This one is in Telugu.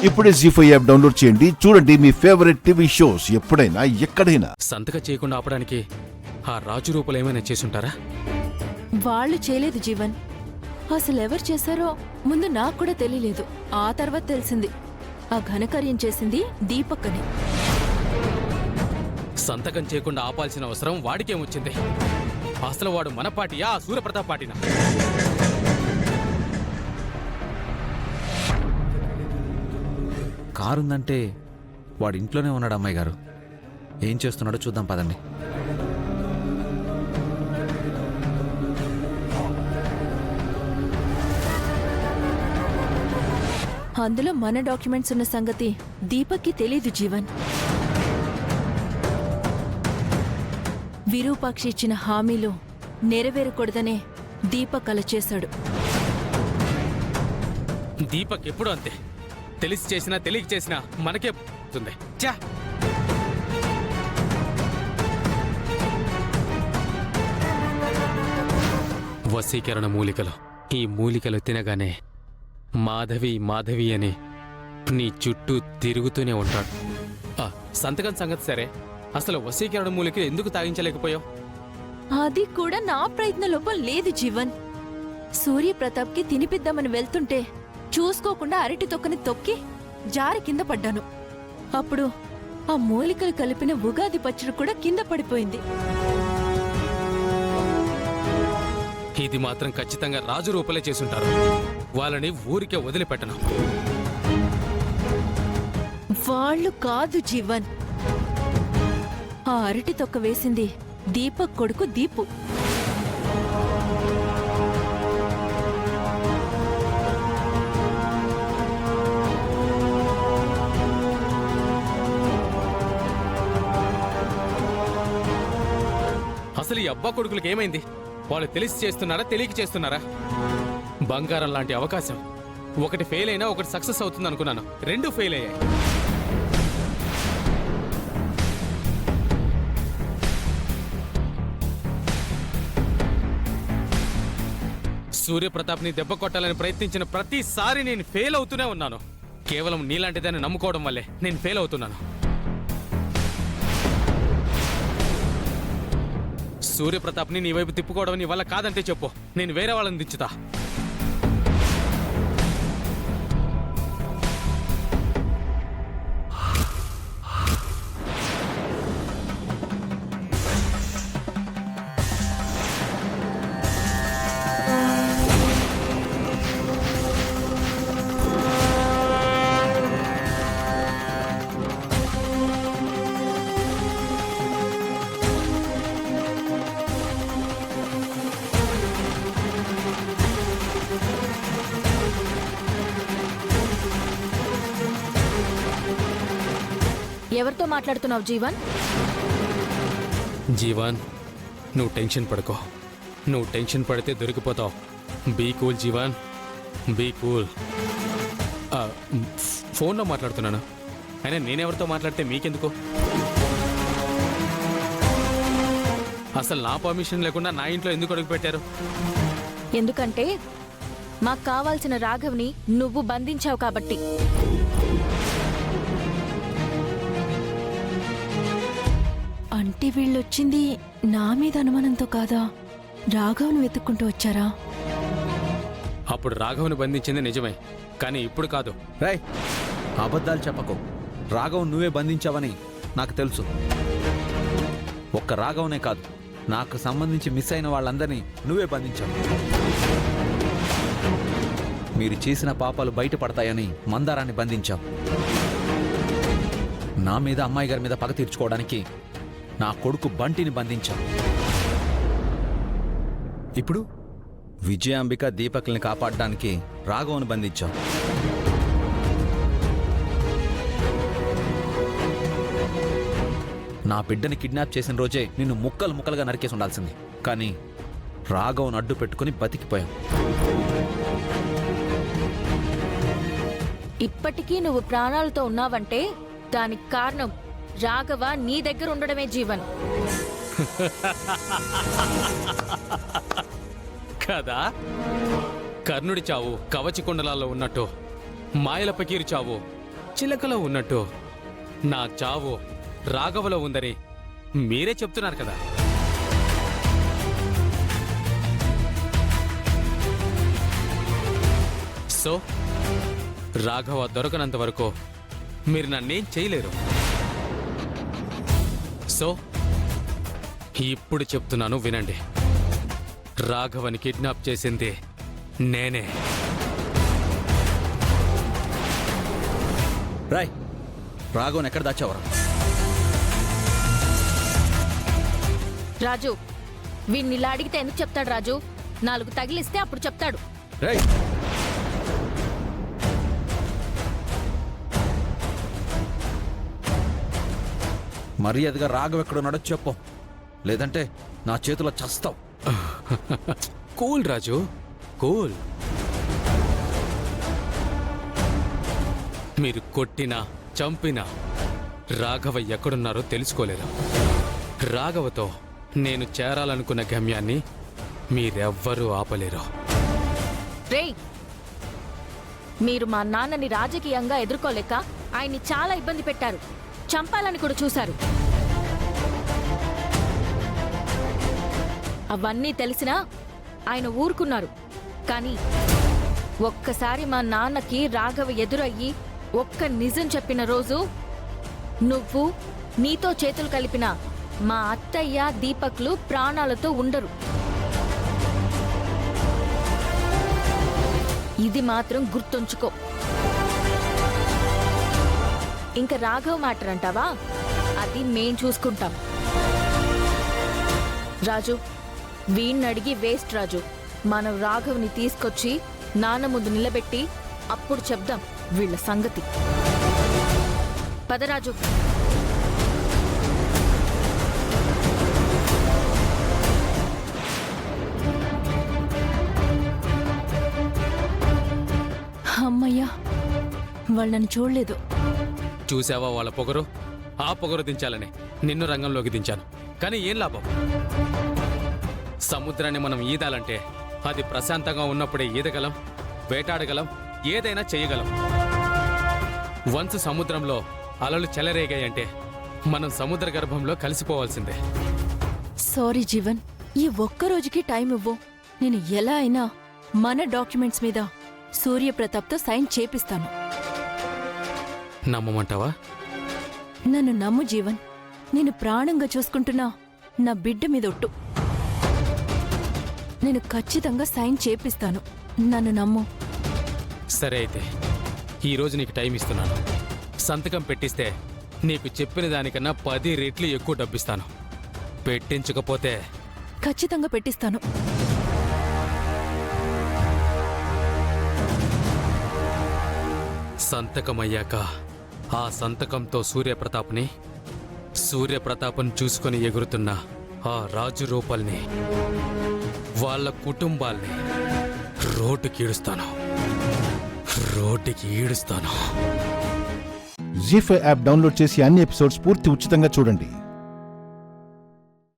ఇప్పుడే జీ5 యాప్ డౌన్లోడ్ చేయండి. చూడండి మీ ఫేవరెట్ టీవీ షోస్ ఎప్పుడైనా ఎక్కడైనా. సంతకం చేయకుండా ఆపడానికి ఆ రాజు రూపలు ఏమైనా చేసుంటారా? వాళ్ళు చేయలేదు జీవన్. అసలు ఎవరు చేశారో ముందు నాకు కూడా తెలియలేదు. ఆ తర్వాత తెలిసింది ఆ ఘనకార్యం చేసింది దీపక్ అని. సంతకం చేయకుండా ఆపాల్సిన అవసరం వాడికేమొచ్చింది? అసలు వాడు మన పార్టీయా, సూర్యప్రతాప్ పార్టీనా? కారుందంటే వాడు ఇంట్లోనే ఉన్నాడు. అమ్మాయి గారు ఏం చేస్తున్నాడో చూద్దాం పదండి. అందులో మన డాక్యుమెంట్స్ ఉన్న సంగతి దీపక్కి తెలీదు జీవన్. విరూపాక్షి ఇచ్చిన హామీలు నెరవేరకూడదనే దీపక్ అలా చేశాడు. దీపక్ ఎప్పుడు అంతే. తెలిసి చేసినా తెలియక చేసినా మనకే పోతుంది. చా వశీకరణ మూలికలు. ఈ మూలికలు తినగానే మాధవి మాధవి అని నీ చుట్టూ తిరుగుతూనే ఉంటాడు. సంతకం సంగతి సరే, అసలు వశీకరణ మూలికలు ఎందుకు తాగించలేకపోయావు? అది కూడా నా ప్రయత్న లోపం లేదు జీవన్. సూర్యప్రతాప్కి తినిపిద్దామని వెళ్తుంటే చూసుకోకుండా అరటి తొక్కని తొక్కి జారి కింద పడ్డాను. అప్పుడు ఆ మూలికలు కలిపిన ఉగాది పచ్చడి కూడా కింద పడిపోయింది. ఇది మాత్రం ఖచ్చితంగా రాజు రూపలే చేసుంటారు. వాళ్ళని ఊరికే వదిలిపెట్టను. వాళ్ళు కాదు జీవన్. ఆ అరటి తొక్క వేసింది దీపక్ కొడుకు దీపు. అసలు ఈ అబ్బా కొడుకులకు ఏమైంది? వాళ్ళు తెలిసి చేస్తున్నారా, తెలియక చేస్తున్నారా? బంగారం లాంటి అవకాశం ఒకటి ఫెయిల్ అయినా ఒకటి సక్సెస్ అవుతుంది అనుకున్నాను. రెండు ఫెయిల్ అయ్యాయి. సూర్యప్రతాప్ని దెబ్బ కొట్టాలని ప్రయత్నించిన ప్రతిసారి నేను ఫెయిల్ అవుతూనే ఉన్నాను. కేవలం నీలాంటిదాన్ని నమ్ముకోవడం వల్లే నేను ఫెయిల్ అవుతున్నాను. సూర్యప్రతాప్ని నీ వైపు తిప్పుకోవడం నీ వల్ల కాదంటే చెప్పు, నేను వేరే వాళ్ళని దించుతా. ఎవరితో మాట్లాడుతున్నావు జీవన్? జీవన్, నువ్వు టెన్షన్ పడుకో. నువ్వు టెన్షన్ పడితే దొరికిపోతావు. Be cool Jeevan, be cool. ఫోన్లో మాట్లాడుతున్నాను. అయినా నేనెవరితో మాట్లాడితే మీకెందుకు? అసలు నా పర్మిషన్ లేకుండా నా ఇంట్లో ఎందుకు అడుగు పెట్టారు? ఎందుకంటే మాకు కావాల్సిన రాఘవ్ని నువ్వు బంధించావు కాబట్టి. అంటే వీళ్ళొచ్చింది నా మీద అనుమానంతో కాదా? రాఘవ్ను వెతుక్కుంటూ వచ్చారా? అప్పుడు రాఘవ్ని బంధించింది నిజమే, కానీ ఇప్పుడు కాదు. రేయ్, అబద్ధాలు చెప్పకు. రాఘవ్ నువ్వే బంధించావని నాకు తెలుసు. ఒక్క రాఘవనే కాదు, నాకు సంబంధించి మిస్ అయిన వాళ్ళందరినీ నువ్వే బంధించావు. మీరు చేసిన పాపాలు బయటపడతాయని మందారాన్ని బంధించావు. నా మీద, అమ్మాయి గారి మీద పగ తీర్చుకోవడానికి నా కొడుకు బంటిని బంధించావు. ఇప్పుడు విజయాంబిక దీపక్ని కాపాడడానికి రాఘవను బంధించావు. నా బిడ్డని కిడ్నాప్ చేసిన రోజే నిన్ను ముక్కలు ముక్కలుగా నరికేసి ఉండాల్సింది. కానీ రాఘవను అడ్డు పెట్టుకుని బతికిపోయావు. ఇప్పటికీ నువ్వు ప్రాణాలతో ఉన్నావంటే దానికి కారణం రాఘవ నీ దగ్గర ఉండడమే జీవన్. కదా? కర్ణుడి చావు కవచి కుండలాల్లో ఉన్నట్టు మాయల పకీరు చావు చిలకలో ఉన్నట్టు నా చావు రాఘవలో ఉందని మీరే చెప్తున్నారు కదా. సో రాఘవ దొరకనంత వరకు మీరు నన్నేం చేయలేరు. సో ఇప్పుడు చెప్తున్నాను వినండి. రాఘవని కిడ్నాప్ చేసింది నేనే. రాయ్, రాఘవన్ ఎక్కడ దాచావరా? రాజు, వీణ్ణి ఇలా అడిగితే ఎందుకు చెప్తాడు రాజు? 4 తగిలిస్తే అప్పుడు చెప్తాడు. రేయ్, మర్యాదగా రాఘవ్ ఎక్కడున్నాడో చెప్పు, లేదంటే నా చేతిలో చస్తావు. కూల్ రాజు, కూల్. మీరు కొట్టినా చంపినా రాఘవ ఎక్కడున్నారో తెలుసుకోలేరు. రాఘవతో నేను చేరాలనుకున్న గమ్యాన్ని మీరెవ్వరూ ఆపలేరు. రేయ్, మీరు మా నాన్నని రాజకీయంగా ఎదుర్కోలేక ఆయన్ని చాలా ఇబ్బంది పెట్టారు. చంపాలని కూడా చూశారు. అవన్నీ తెలిసినా ఆయన ఊరుకున్నారు. కానీ ఒక్కసారి మా నాన్నకి రాఘవ ఎదురయ్యి ఒక్క నిజం చెప్పిన రోజు నువ్వు, నీతో చేతులు కలిపిన మా అత్తయ్య దీపక్లు ప్రాణాలతో ఉండరు. ఇది మాత్రం గుర్తుంచుకో. ఇంకా రాఘవ్ మ్యాటర్ అంటావా? అది మేం చూసుకుంటాం. రాజు, వీణ్ణి అడిగి వేస్ట్ రాజు. మనం రాఘవ్ని తీసుకొచ్చి నాన్న ముందు నిలబెట్టి అప్పుడు చెప్దాం వీళ్ళ సంగతి. పదరాజు. అమ్మయ్యా, వాళ్ళని చూడలేదు. చూసావా వాళ్ళ పొగరు? ఆ పొగరు దించాలని నిన్ను రంగంలోకి దించాను. కానీ ఏం లాభం? సముద్రాన్ని మనం ఈదాలంటే అది ప్రశాంతంగా ఉన్నప్పుడే ఈదగలం, వేటాడగలం, ఏదైనా చేయగలం. వన్స్ సముద్రంలో అలలు చెలరేగాయంటే మనం సముద్ర గర్భంలో కలిసిపోవాల్సిందే. సారీ జీవన్, ఈ ఒక్క రోజుకి టైం ఇవ్వు. నేను ఎలా అయినా మన డాక్యుమెంట్స్ మీద సూర్యప్రతాప్తో సైన్ చేపిస్తాను. నమ్మమంటావా? నన్ను నమ్ము జీవన్. నేను ప్రాణంగా చూసుకుంటున్నా నా బిడ్డ మీద ఒట్టు. నేను ఖచ్చితంగా సైన్ చేపిస్తాను. నన్ను నమ్ము. సరే అయితే ఈరోజు నీకు టైం ఇస్తున్నాను. సంతకం పెట్టిస్తే నీకు చెప్పిన దానికన్నా 10 రెట్లు ఎక్కువ డబ్బిస్తాను. పెట్టించకపోతే ఖచ్చితంగా పెట్టిస్తాను. సంతకమయ్యాక ఆ సంతకంతో సూర్యప్రతాప్ని చూసుకొని ఎగురుతున్న ఆ రాజు రూపల్ని, వాళ్ళ కుటుంబాల్ని రోడ్డుకి ఈడుస్తాను. జీ5 యాప్ డౌన్లోడ్ చేసి అన్ని ఎపిసోడ్స్ పూర్తి ఉచితంగా చూడండి.